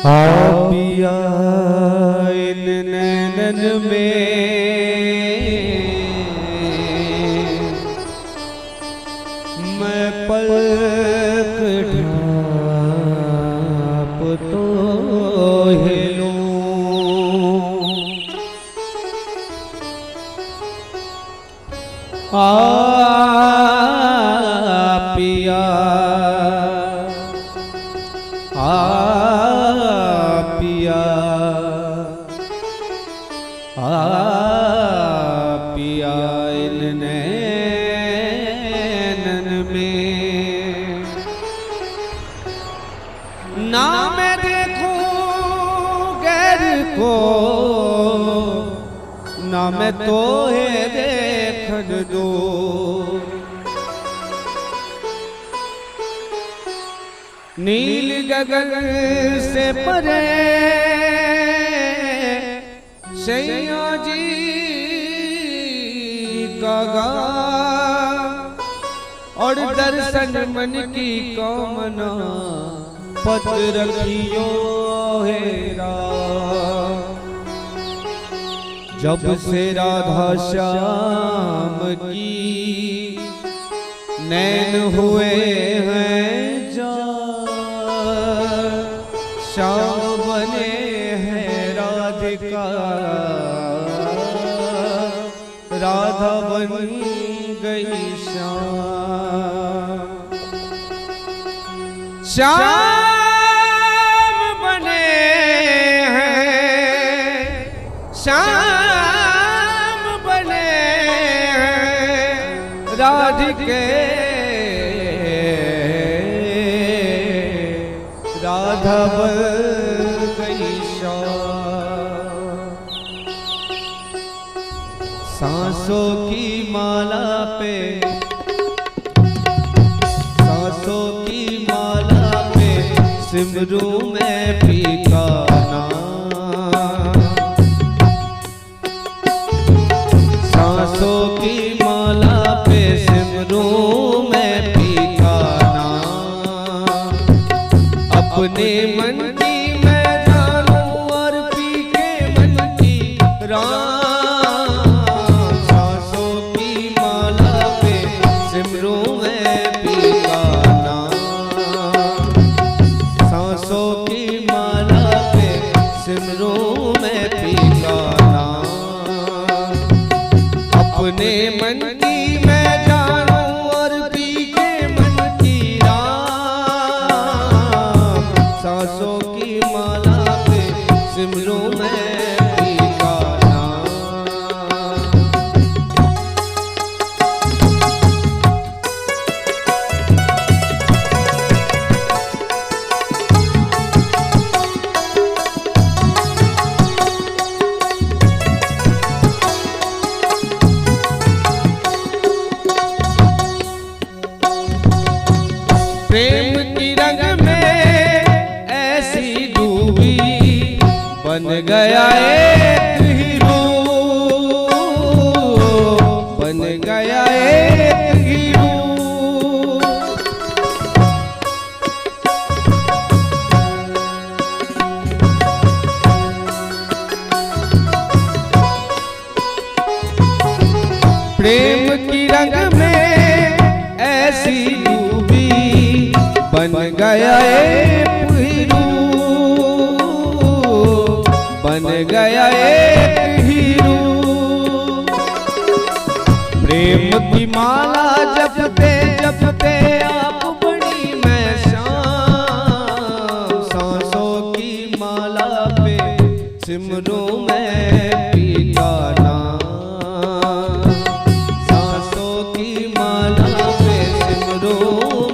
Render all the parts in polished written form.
पिया इन नैनन में मैं पलक ढाप तो हिलूं। पिया पिया इन नैनन में ना मैं देखूं गैर को ना मैं तो है देखन दो। नील गगन से परे सैया जी का गा और दर्शन मन की कामना पत रखियो हेरा। जब से राधा श्याम की नैन हुए हैं श्याम बने हैं राधिका राधा बन गई श्याम। श्याम बने हैं श्याम बने हैं राधिके राधा बन गई श्याम। सांसों की माला पे सांसों की माला पे सिमरू में फीका नाम। सांसों की माला पे सिमरू में फीका नाम। अपने मन की मैं जानूं और पी के मन की राम। सांसों की माला पे सिमरू मैं पी का नाम। सांसों की माला पे सिमरू मैं पी का नाम। अपने मन की मैं जानूं और पी के मन की राम। सांसों की माला पे सिमरू मैं पी का नाम। प्रेम की रंग में ऐसी डूबी बन गया एक हीरो बन गया एक हीरो। प्रेम की रंग में ऐसी डूबी बन गया एक हीरो बन गया एक हीरो। प्रेम की माला जपते जपते आप बनी मैं श्याम। सांसों की माला पे सिमरू मैं पी का नाम। सांसों की माला पे सिमरू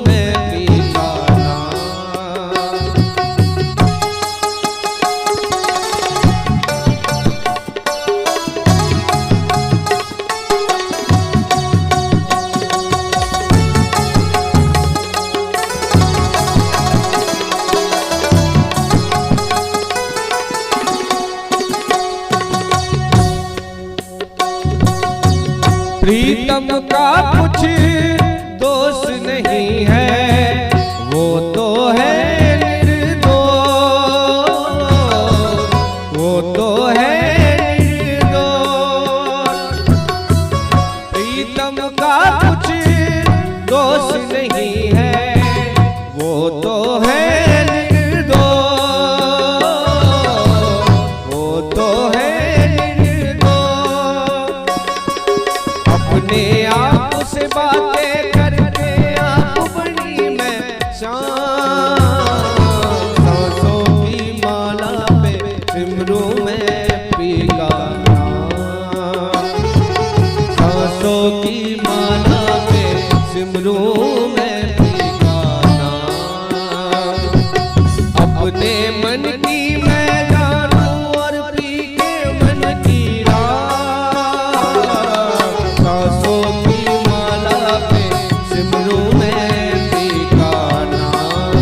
मैं पी का नाम। मन की मैं जानूं और पी के मन की रात। सांसों की माला पे सिमरूं मैं पी का नाम।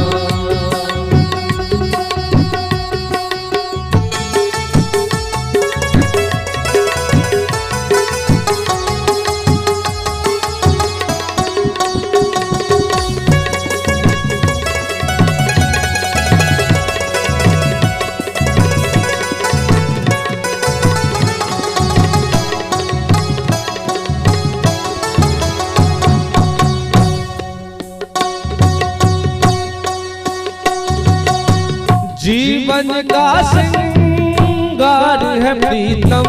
जीवन का श्रृंगार है प्रीतम,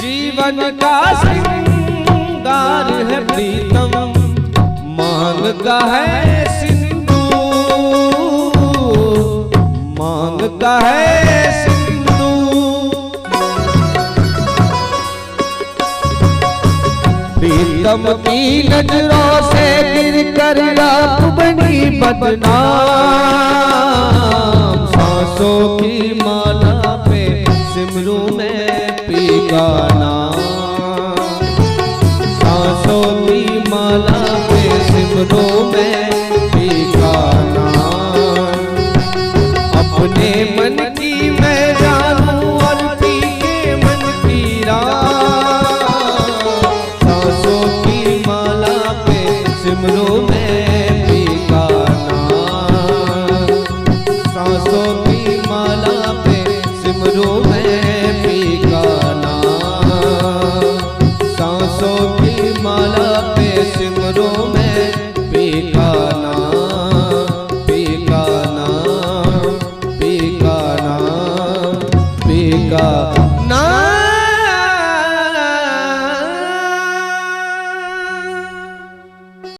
जीवन का श्रृंगार है प्रीतम। मांगता है सिंदूर, मांगता है सिंदूर। प्रीतम की नजरों से गिर कर आप बनी बदनाम। सांसों की माला पे सिमरूं मैं पी का नाम। सांसों की माला पे सिमरूं मैं